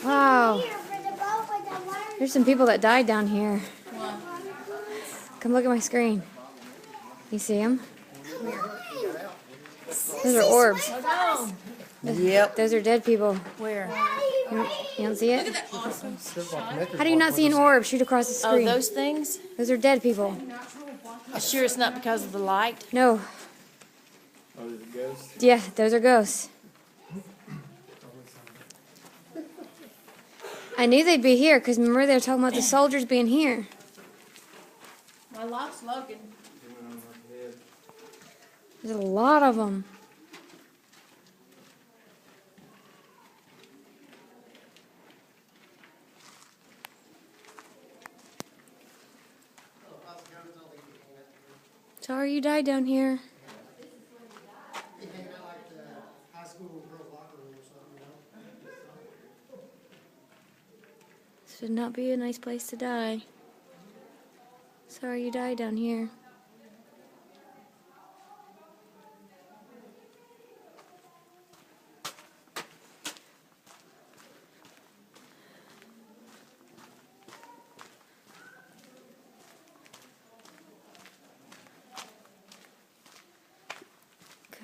Wow. There's some people that died down here. Come look at my screen. You see them? Those are orbs. Yep. Those are dead people. Where? You don't see it? How do you not see an orb shoot across the Oh, screen? those things? Those are dead people. Sure it's not because of the light? No. Oh, there's a ghost? Yeah, those are ghosts. I knew they'd be here because remember they were talking about the soldiers being here. My life's looking. There's a lot of them. Sorry you died down here. This would not be a nice place to die. Sorry you died down here.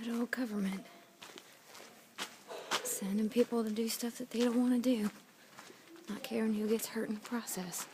Good old government. Sending people to do stuff that they don't want to do. Not caring who gets hurt in the process.